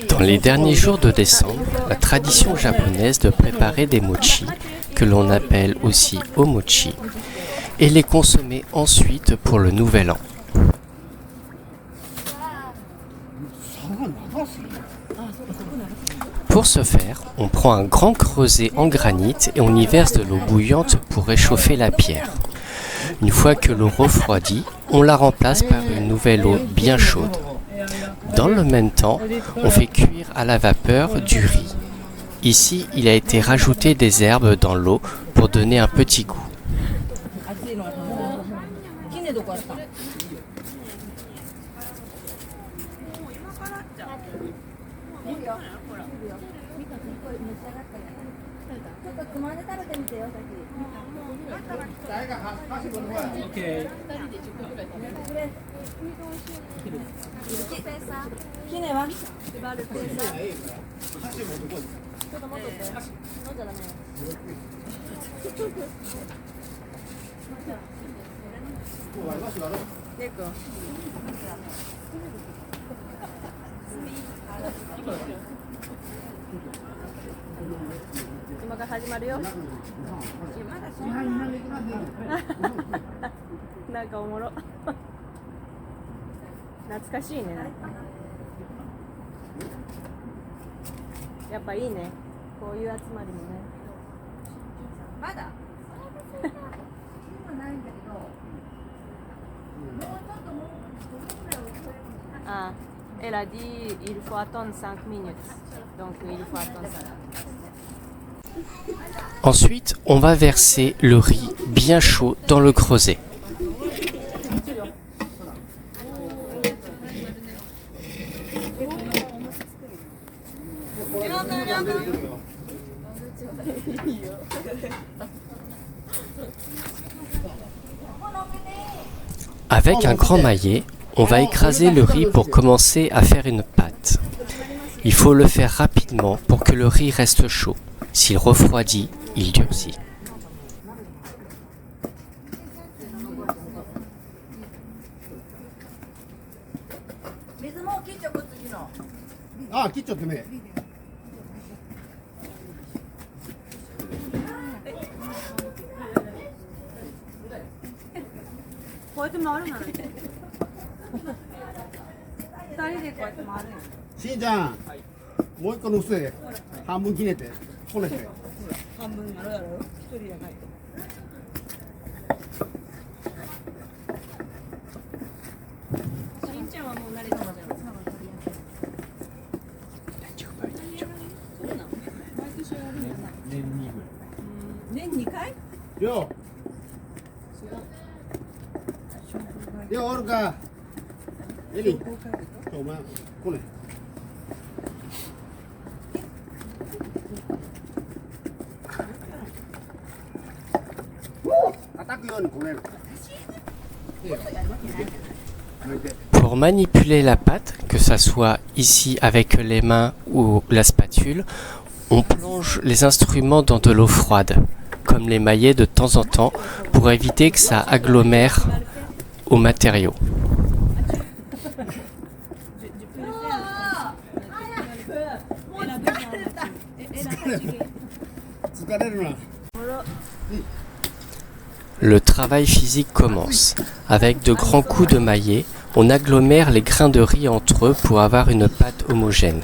Dans les derniers jours de décembre, la tradition japonaise de préparer des mochi, que l'on appelle aussi omochi, et les consommer ensuite pour le nouvel an. Pour ce faire, on prend un grand creuset en granit et on y verse de l'eau bouillante pour réchauffer la pierre. Une fois que l'eau refroidit, on la remplace par une nouvelle eau bien chaude. Dans le même temps, on fait cuire à la vapeur du riz. Ici, il a été rajouté des herbes dans l'eau pour donner un petit goût. Elle a dit il faut attendre 5 minutes. Donc il faut attendre 5 minutes. Ensuite, on va verser le riz bien chaud dans le creuset. Avec un grand maillet, on va écraser le riz pour commencer à faire une pâte. Il faut le faire rapidement pour que le riz reste chaud. S'il refroidit, il durcit. Pour manipuler la pâte, que ce soit ici avec les mains ou la spatule, on plonge les instruments dans de l'eau froide, comme les maillets de temps en temps, pour éviter que ça agglomère au matériau. Le travail physique commence. Avec de grands coups de maillet, on agglomère les grains de riz entre eux pour avoir une pâte homogène.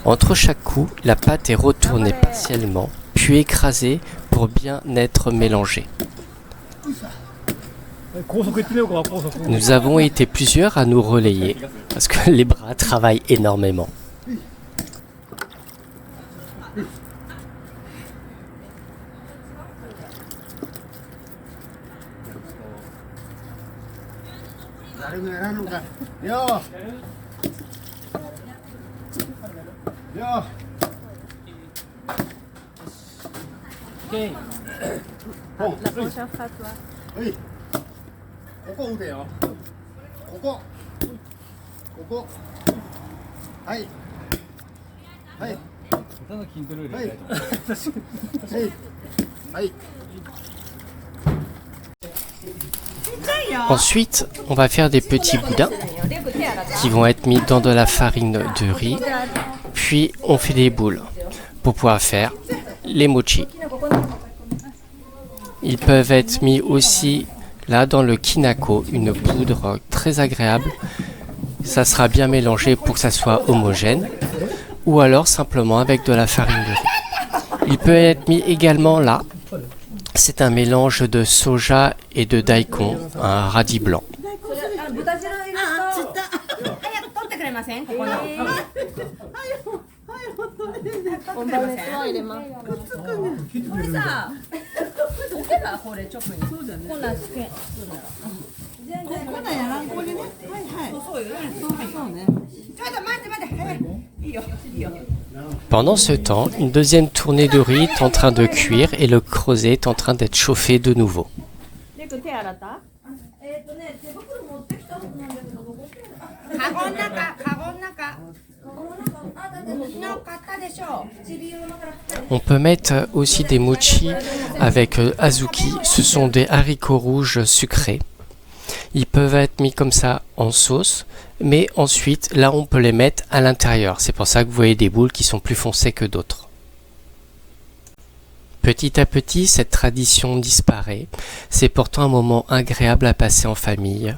Entre chaque coup, la pâte est retournée partiellement, puis écrasée pour bien être mélangée. Nous avons été plusieurs à nous relayer, parce que les bras travaillent énormément. La prochaine fois, toi. Oui. ここ腕よ。ここ。ここ。はい。はい。ただ筋トレよりはい。はい。はい。 Ensuite, on va faire des petits boudins. qui vont être mis dans de la farine de riz. Puis on fait des boules pour pouvoir faire les mochi. Ils peuvent être mis aussi là dans le kinako, une poudre très agréable. Ça sera bien mélangé pour que ça soit homogène. Ou alors simplement avec de la farine de riz. Il peut être mis également là. C'est un mélange de soja et de daikon, un radis blanc. On va mettre ça et les mains. Pendant ce temps, une deuxième tournée de riz est en train de cuire et le creuset est en train d'être chauffé de nouveau. On peut mettre aussi des mochi avec azuki, ce sont des haricots rouges sucrés. Ils peuvent être mis comme ça en sauce, mais ensuite là on peut les mettre à l'intérieur. C'est pour ça que vous voyez des boules qui sont plus foncées que d'autres. Petit à petit, cette tradition disparaît. C'est pourtant un moment agréable à passer en famille.